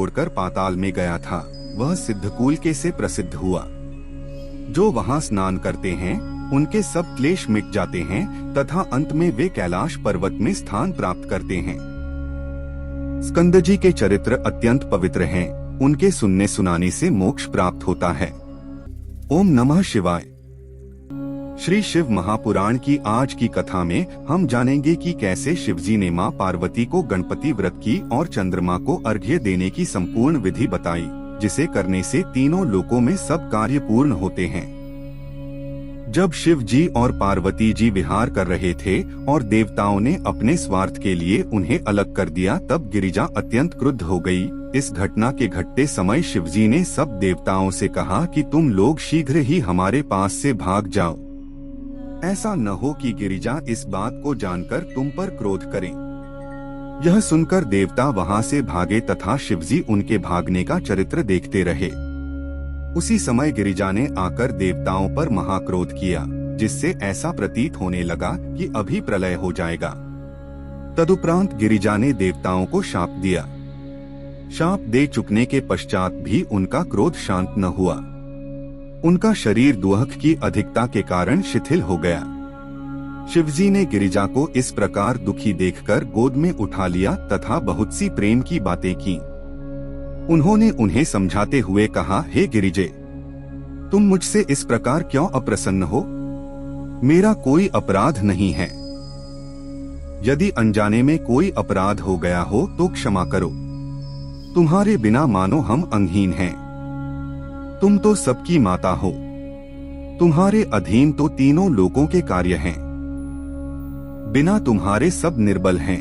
छोड़कर पाताल में गया था, वह सिद्धकूल के से प्रसिद्ध हुआ। जो वहां स्नान करते हैं उनके सब क्लेश मिट जाते हैं तथा अंत में वे कैलाश पर्वत में स्थान प्राप्त करते हैं। स्कंदजी के चरित्र अत्यंत पवित्र हैं, उनके सुनने सुनाने से मोक्ष प्राप्त होता है। ओम नमः शिवाय। श्री शिव महापुराण की आज की कथा में हम जानेंगे कि कैसे शिवजी ने मां पार्वती को गणपति व्रत की और चंद्रमा को अर्घ्य देने की संपूर्ण विधि बताई, जिसे करने से तीनों लोकों में सब कार्य पूर्ण होते हैं। जब शिव जी और पार्वती जी विहार कर रहे थे और देवताओं ने अपने स्वार्थ के लिए उन्हें अलग कर दिया, तब गिरिजा अत्यंत क्रुद्ध हो गई। इस घटना के घटते समय शिवजी ने सब देवताओं से कहा कि तुम लोग शीघ्र ही हमारे पास से भाग जाओ। ऐसा न हो कि गिरिजा इस बात को जानकर तुम पर क्रोध करें। यह सुनकर देवता वहां से भागे तथा शिवजी उनके भागने का चरित्र देखते रहे। उसी समय गिरिजा ने आकर देवताओं पर महाक्रोध किया, जिससे ऐसा प्रतीत होने लगा कि अभी प्रलय हो जाएगा। तदुपरांत गिरिजा ने देवताओं को शाप दिया। शाप दे चुकने के पश्चात भी उनका क्रोध शांत न हुआ। उनका शरीर दुहक की अधिकता के कारण शिथिल हो गया। शिवजी ने गिरिजा को इस प्रकार दुखी देखकर गोद में उठा लिया तथा बहुत सी प्रेम की बातें की। उन्होंने उन्हें समझाते हुए कहा, हे गिरिजे, तुम मुझसे इस प्रकार क्यों अप्रसन्न हो? मेरा कोई अपराध नहीं है। यदि अनजाने में कोई अपराध हो गया हो तो क्षमा करो। तुम्हारे बिना मानो हम अंगहीन हैं। तुम तो सबकी माता हो। तुम्हारे अधीन तो तीनों लोकों के कार्य हैं। बिना तुम्हारे सब निर्बल हैं।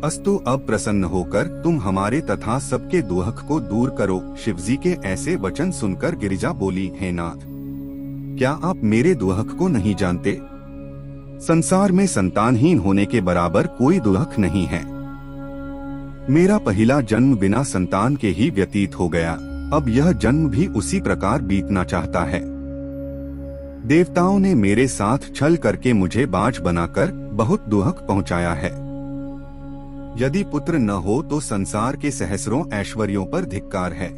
अस्तु, अब प्रसन्न होकर तुम हमारे तथा सबके दुहक को दूर करो। शिवजी के ऐसे वचन सुनकर गिरिजा बोली, हे नाथ, क्या आप मेरे दुहक को नहीं जानते? संसार में संतानहीन होने के बराबर कोई दुहक नहीं है। मेरा पहला जन्म बिना संतान के ही व्यतीत हो गया, अब यह जन्म भी उसी प्रकार बीतना चाहता है। देवताओं ने मेरे साथ छल करके मुझे बाज बनाकर बहुत दुहक पहुंचाया है। यदि पुत्र न हो तो संसार के सहस्रों ऐश्वर्यों पर धिक्कार है।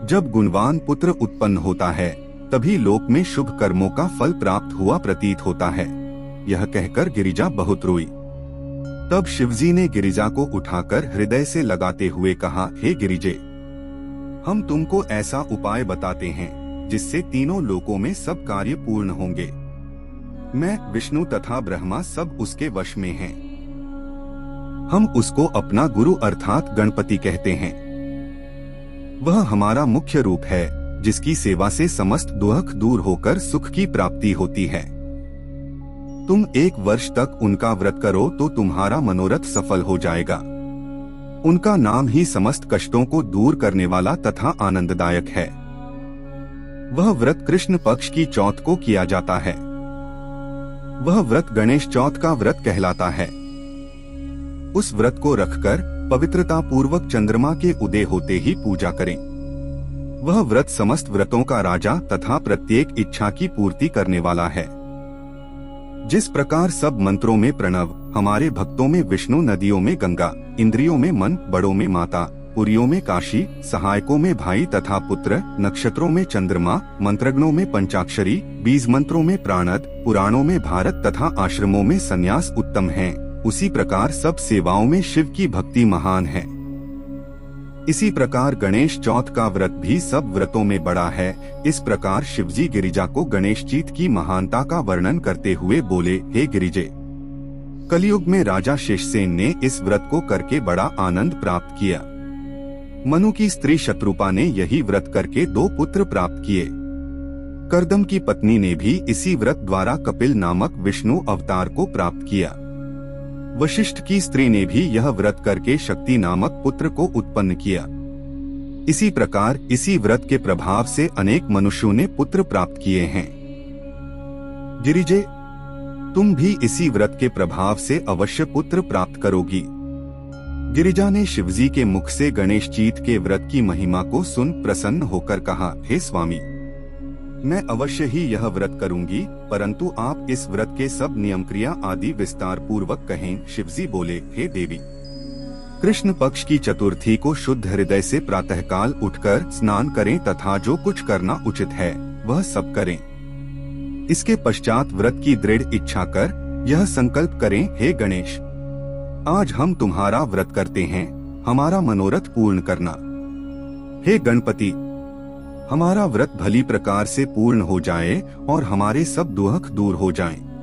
जब गुणवान पुत्र उत्पन्न होता है तभी लोक में शुभ कर्मों का फल प्राप्त हुआ प्रतीत होता है। यह कहकर गिरिजा बहुत रोई। तब शिवजी ने गिरिजा को उठाकर हृदय से लगाते हुए कहा, हे गिरिजे, हम तुमको ऐसा उपाय बताते हैं जिससे तीनों लोकों में सब कार्य पूर्ण होंगे। मैं, विष्णु तथा ब्रह्मा सब उसके वश में हैं। हम उसको अपना गुरु अर्थात गणपति कहते हैं। वह हमारा मुख्य रूप है, जिसकी सेवा से समस्त दुहक दूर होकर सुख की प्राप्ति होती है। तुम 1 वर्ष तक उनका व्रत करो तो तुम्हारा मनोरथ सफल हो जाएगा। उनका नाम ही समस्त कष्टों को दूर करने वाला तथा आनंददायक है। वह व्रत कृष्ण पक्ष की चौथ को किया जाता है। वह व्रत गणेश चौथ का व्रत कहलाता है। उस व्रत को रखकर पवित्रता पूर्वक चंद्रमा के उदय होते ही पूजा करें। वह व्रत समस्त व्रतों का राजा तथा प्रत्येक इच्छा की पूर्ति करने वाला है। जिस प्रकार सब मंत्रों में प्रणव, हमारे भक्तों में विष्णु, नदियों में गंगा, इंद्रियों में मन, बड़ों में माता, पुरियों में काशी, सहायकों में भाई तथा पुत्र, नक्षत्रों में चंद्रमा, मंत्रज्ञों में पंचाक्षरी, बीज मंत्रों में प्राणद, पुराणों में भारत तथा आश्रमों में संन्यास उत्तम हैं, उसी प्रकार सब सेवाओं में शिव की भक्ति महान है। इसी प्रकार गणेश चौथ का व्रत भी सब व्रतों में बड़ा है। इस प्रकार शिवजी गिरिजा को गणेश चीत की महानता का वर्णन करते हुए बोले, हे गिरिजे, कलयुग में राजा शेषसेन ने इस व्रत को करके बड़ा आनंद प्राप्त किया। मनु की स्त्री शत्रुपा ने यही व्रत करके 2 पुत्र प्राप्त किए। कर्दम की पत्नी ने भी इसी व्रत द्वारा कपिल नामक विष्णु अवतार को प्राप्त किया। वशिष्ठ की स्त्री ने भी यह व्रत करके शक्ति नामक पुत्र को उत्पन्न किया। इसी प्रकार इसी व्रत के प्रभाव से अनेक मनुष्यों ने पुत्र प्राप्त किए हैं। गिरिजे, तुम भी इसी व्रत के प्रभाव से अवश्य पुत्र प्राप्त करोगी। गिरिजा ने शिवजी के मुख से गणेश चीत के व्रत की महिमा को सुन प्रसन्न होकर कहा, हे स्वामी, मैं अवश्य ही यह व्रत करूंगी, परंतु आप इस व्रत के सब नियम क्रिया आदि विस्तार पूर्वक कहें। शिवजी बोले, हे देवी, कृष्ण पक्ष की चतुर्थी को शुद्ध हृदय से प्रातःकाल उठकर स्नान करें तथा जो कुछ करना उचित है वह सब करें। इसके पश्चात व्रत की दृढ़ इच्छा कर यह संकल्प करें, हे गणेश, आज हम तुम्हारा व्रत करते हैं, हमारा मनोरथ पूर्ण करना। हे गणपति, हमारा व्रत भली प्रकार से पूर्ण हो जाए और हमारे सब दुख दूर हो जाएं।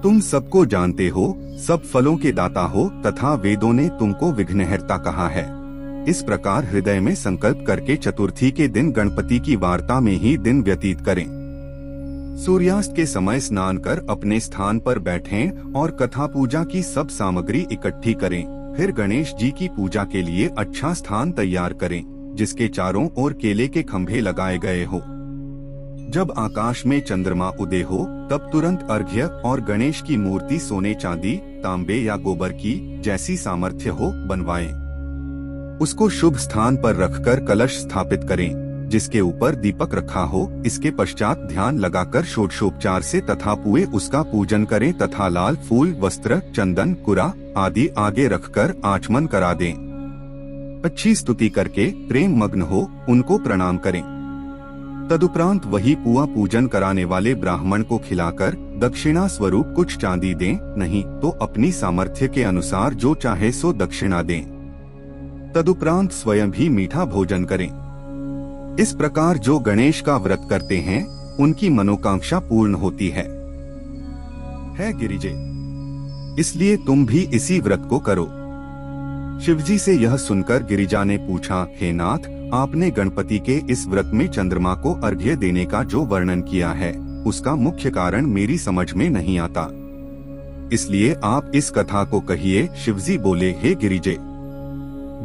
तुम सबको जानते हो, सब फलों के दाता हो तथा वेदों ने तुमको विघ्नहर्ता कहा है। इस प्रकार हृदय में संकल्प करके चतुर्थी के दिन गणपति की वार्ता में ही दिन व्यतीत करें। सूर्यास्त के समय स्नान कर अपने स्थान पर बैठें और कथा पूजा की सब सामग्री इकट्ठी करें। फिर गणेश जी की पूजा के लिए अच्छा स्थान तैयार करें, जिसके चारों ओर केले के खंभे लगाए गए हो। जब आकाश में चंद्रमा उदय हो तब तुरंत अर्घ्य और गणेश की मूर्ति सोने, चांदी, तांबे या गोबर की जैसी सामर्थ्य हो बनवाएं। उसको शुभ स्थान पर रखकर कलश स्थापित करें, जिसके ऊपर दीपक रखा हो। इसके पश्चात ध्यान लगाकर षोडशोपचार से तथा पुए उसका पूजन करें तथा लाल फूल, वस्त्र, चंदन, कुरा आदि आगे रखकर आचमन करा दें। अच्छी स्तुति करके प्रेम मग्न हो उनको प्रणाम करें। तदुपरांत वही पुआ पूजन कराने वाले ब्राह्मण को खिलाकर दक्षिणा स्वरूप कुछ चांदी दें, नहीं तो अपनी सामर्थ्य के अनुसार जो चाहे सो दक्षिणा दें। तदुपरांत स्वयं भी मीठा भोजन करें। इस प्रकार जो गणेश का व्रत करते हैं उनकी मनोकांक्षा पूर्ण होती है गिरिजे, इसलिए तुम भी इसी व्रत को करो। शिवजी से यह सुनकर गिरिजा ने पूछा, हे नाथ, आपने गणपति के इस व्रत में चंद्रमा को अर्घ्य देने का जो वर्णन किया है उसका मुख्य कारण मेरी समझ में नहीं आता, इसलिए आप इस कथा को कहिए। शिवजी बोले, हे गिरिजे,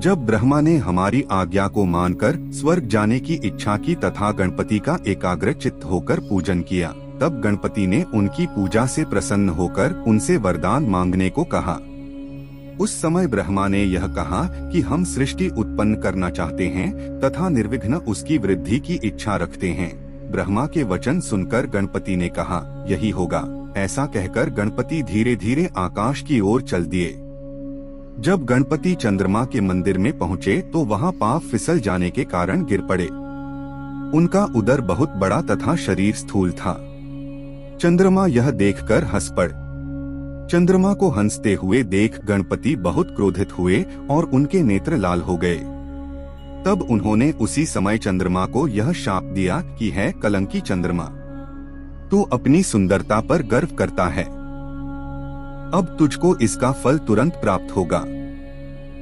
जब ब्रह्मा ने हमारी आज्ञा को मानकर स्वर्ग जाने की इच्छा की तथा गणपति का एकाग्र चित्त होकर पूजन किया, तब गणपति ने उनकी पूजा से प्रसन्न होकर उनसे वरदान मांगने को कहा। उस समय ब्रह्मा ने यह कहा कि हम सृष्टि उत्पन्न करना चाहते हैं तथा निर्विघ्न उसकी वृद्धि की इच्छा रखते हैं। ब्रह्मा के वचन सुनकर गणपति ने कहा, यही होगा। ऐसा कहकर गणपति धीरे धीरे आकाश की ओर चल दिए। जब गणपति चंद्रमा के मंदिर में पहुँचे तो वहाँ पाँव फिसल जाने के कारण गिर पड़े। उनका उदर बहुत बड़ा तथा शरीर स्थूल था। चंद्रमा यह देखकर हंस पड़े। चंद्रमा को हंसते हुए देख गणपति बहुत क्रोधित हुए और उनके नेत्र लाल हो गए। तब उन्होंने उसी समय चंद्रमा को यह शाप दिया कि है कलंकी चंद्रमा, तू अपनी सुंदरता पर गर्व करता है, अब तुझको इसका फल तुरंत प्राप्त होगा।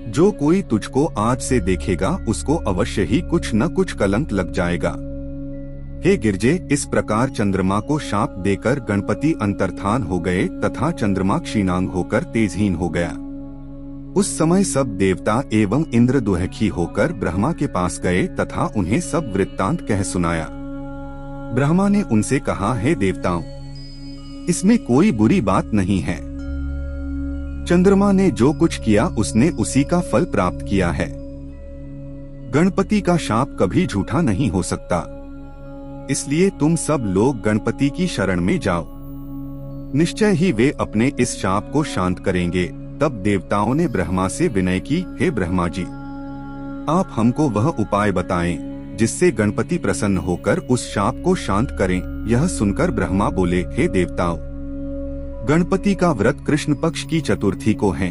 जो कोई तुझको आज से देखेगा उसको अवश्य ही कुछ न कुछ कलंक लग जाएगा। हे गिरजे, इस प्रकार चंद्रमा को शाप देकर गणपति अंतर्धान हो गए तथा चंद्रमा क्षीणांग होकर तेजहीन हो गया। उस समय सब देवता एवं इंद्र दुखी होकर ब्रह्मा के पास गए तथा उन्हें सब वृत्तांत कह सुनाया। ब्रह्मा ने उनसे कहा, हे देवताओं, इसमें कोई बुरी बात नहीं है। चंद्रमा ने जो कुछ किया उसने उसी का फल प्राप्त किया है। गणपति का शाप कभी झूठा नहीं हो सकता, इसलिए तुम सब लोग गणपति की शरण में जाओ, निश्चय ही वे अपने इस शाप को शांत करेंगे। तब देवताओं ने ब्रह्मा से विनय की, हे ब्रह्मा जी, आप हमको वह उपाय बताएं जिससे गणपति प्रसन्न होकर उस शाप को शांत करें। यह सुनकर ब्रह्मा बोले, हे देवताओं, गणपति का व्रत कृष्ण पक्ष की चतुर्थी को है।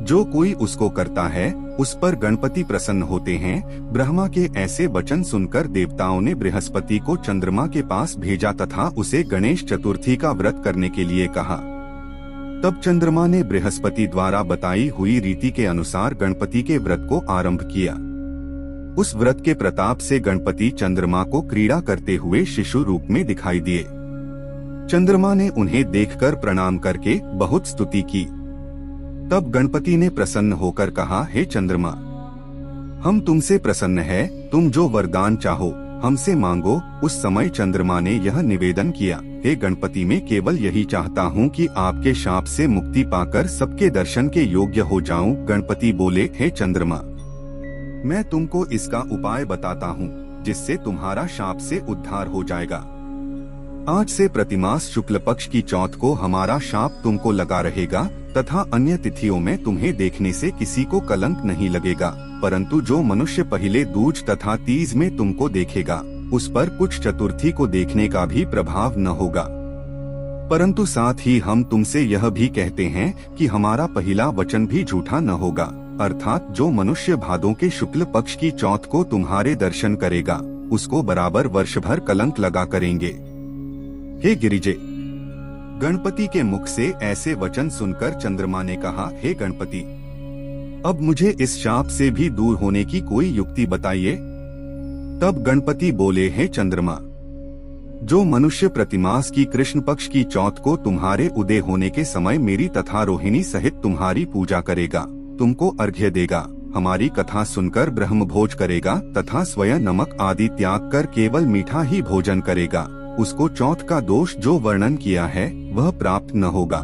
जो कोई उसको करता है उस पर गणपति प्रसन्न होते हैं। ब्रह्मा के ऐसे वचन सुनकर देवताओं ने बृहस्पति को चंद्रमा के पास भेजा तथा उसे गणेश चतुर्थी का व्रत करने के लिए कहा। तब चंद्रमा ने बृहस्पति द्वारा बताई हुई रीति के अनुसार गणपति के व्रत को आरंभ किया। उस व्रत के प्रताप से गणपति चंद्रमा को क्रीड़ा करते हुए शिशु रूप में दिखाई दिए। चंद्रमा ने उन्हें देखकर प्रणाम करके बहुत स्तुति की। तब गणपति ने प्रसन्न होकर कहा, हे चंद्रमा, हम तुमसे प्रसन्न है, तुम जो वरदान चाहो हमसे मांगो। उस समय चंद्रमा ने यह निवेदन किया, हे गणपति, मैं केवल यही चाहता हूँ कि आपके शाप से मुक्ति पाकर सबके दर्शन के योग्य हो जाऊं। गणपति बोले, हे चंद्रमा, मैं तुमको इसका उपाय बताता हूँ जिससे तुम्हारा शाप से उद्धार हो जाएगा। आज से प्रतिमास शुक्ल पक्ष की चौथ को हमारा शाप तुमको लगा रहेगा तथा अन्य तिथियों में तुम्हें देखने से किसी को कलंक नहीं लगेगा, परंतु जो मनुष्य पहले दूज तथा तीज में तुमको देखेगा उस पर कुछ चतुर्थी को देखने का भी प्रभाव न होगा। परंतु साथ ही हम तुमसे यह भी कहते हैं कि हमारा पहला वचन भी झूठा न होगा, अर्थात जो मनुष्य भादों के शुक्ल पक्ष की चौथ को तुम्हारे दर्शन करेगा उसको बराबर वर्ष भर कलंक लगा करेंगे। हे गिरिजे, गणपति के मुख से ऐसे वचन सुनकर चंद्रमा ने कहा, हे गणपति, अब मुझे इस शाप से भी दूर होने की कोई युक्ति बताइए। तब गणपति बोले, हे चंद्रमा, जो मनुष्य प्रतिमास की कृष्ण पक्ष की चौथ को तुम्हारे उदय होने के समय मेरी तथा रोहिणी सहित तुम्हारी पूजा करेगा, तुमको अर्घ्य देगा, हमारी कथा सुनकर ब्रह्म भोज करेगा तथा स्वयं नमक आदि त्याग कर केवल मीठा ही भोजन करेगा, उसको चौथ का दोष जो वर्णन किया है वह प्राप्त न होगा।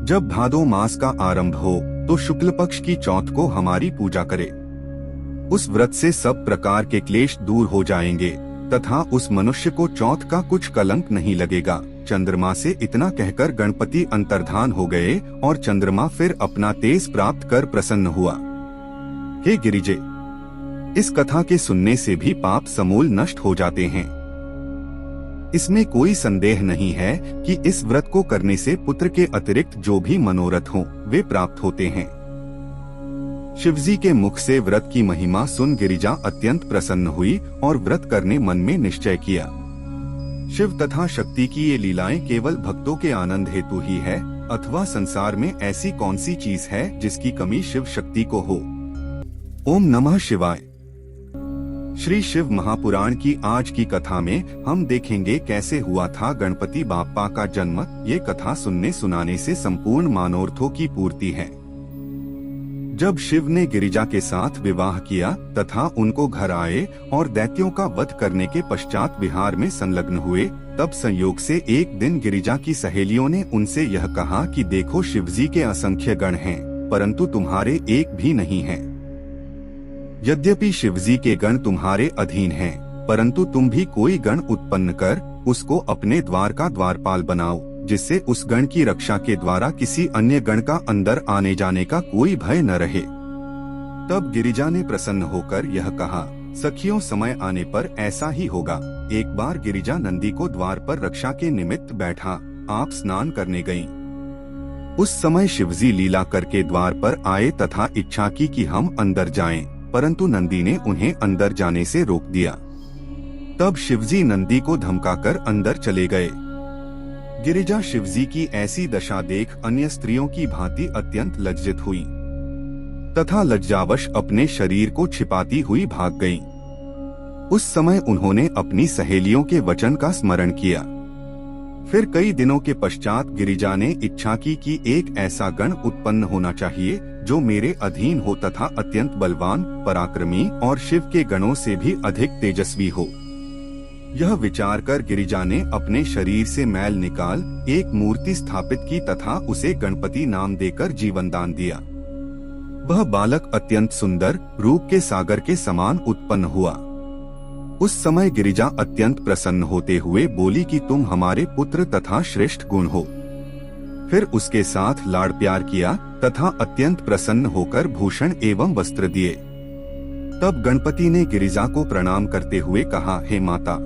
जब भादो मास का आरंभ हो तो शुक्ल पक्ष की चौथ को हमारी पूजा करे। उस व्रत से सब प्रकार के क्लेश दूर हो जाएंगे तथा उस मनुष्य को चौथ का कुछ कलंक नहीं लगेगा। चंद्रमा से इतना कहकर गणपति अंतर्धान हो गए और चंद्रमा फिर अपना तेज प्राप्त कर प्रसन्न हुआ। हे गिरिजे, इस कथा के सुनने से भी पाप समूल नष्ट हो जाते हैं। इसमें कोई संदेह नहीं है कि इस व्रत को करने से पुत्र के अतिरिक्त जो भी मनोरथ हों वे प्राप्त होते हैं। शिवजी के मुख से व्रत की महिमा सुन गिरिजा अत्यंत प्रसन्न हुई और व्रत करने मन में निश्चय किया। शिव तथा शक्ति की ये लीलाएं केवल भक्तों के आनंद हेतु ही है, अथवा संसार में ऐसी कौन सी चीज है जिसकी कमी शिव शक्ति को हो। ओम नमः शिवाय। श्री शिव महापुराण की आज की कथा में हम देखेंगे कैसे हुआ था गणपति बाप्पा का जन्म। ये कथा सुनने सुनाने से संपूर्ण मानोर्थों की पूर्ति है। जब शिव ने गिरिजा के साथ विवाह किया तथा उनको घर आए और दैत्यों का वध करने के पश्चात विहार में संलग्न हुए, तब संयोग से एक दिन गिरिजा की सहेलियों ने उनसे यह कहा कि देखो, शिवजी के असंख्य गण हैं, परंतु तुम्हारे एक भी नहीं हैं। यद्यपि शिवजी के गण तुम्हारे अधीन हैं, परंतु तुम भी कोई गण उत्पन्न कर उसको अपने द्वार का द्वारपाल बनाओ, जिससे उस गण की रक्षा के द्वारा किसी अन्य गण का अंदर आने जाने का कोई भय न रहे। तब गिरिजा ने प्रसन्न होकर यह कहा, सखियों, समय आने पर ऐसा ही होगा। एक बार गिरिजा नंदी को द्वार पर रक्षा के निमित्त बैठा आप स्नान करने गयीं। उस समय शिवजी लीला करके द्वार पर आए तथा इच्छा की कि हम अंदर जाएं, परंतु नंदी ने उन्हें अंदर जाने से रोक दिया। तब शिवजी नंदी को धमकाकर अंदर चले गए। गिरिजा शिवजी की ऐसी दशा देख अन्य स्त्रियों की भांति अत्यंत लज्जित हुई तथा लज्जावश अपने शरीर को छिपाती हुई भाग गईं। उस समय उन्होंने अपनी सहेलियों के वचन का स्मरण किया। फिर कई दिनों के पश्चात गिरिजा ने इच्छा की कि एक ऐसा गण उत्पन्न होना चाहिए जो मेरे अधीन हो तथा अत्यंत बलवान, पराक्रमी और शिव के गणों से भी अधिक तेजस्वी हो। यह विचार कर गिरिजा ने अपने शरीर से मैल निकाल एक मूर्ति स्थापित की तथा उसे गणपति नाम देकर जीवन दान दिया। वह बालक अत्यंत सुंदर, रूप के सागर के समान उत्पन्न हुआ। उस समय गिरिजा अत्यंत प्रसन्न होते हुए बोली कि तुम हमारे पुत्र तथा श्रेष्ठ गुण हो। फिर उसके साथ लाड़ प्यार किया तथा अत्यंत प्रसन्न होकर भूषण एवं वस्त्र दिए। तब गणपति ने गिरिजा को प्रणाम करते हुए कहा, हे माता,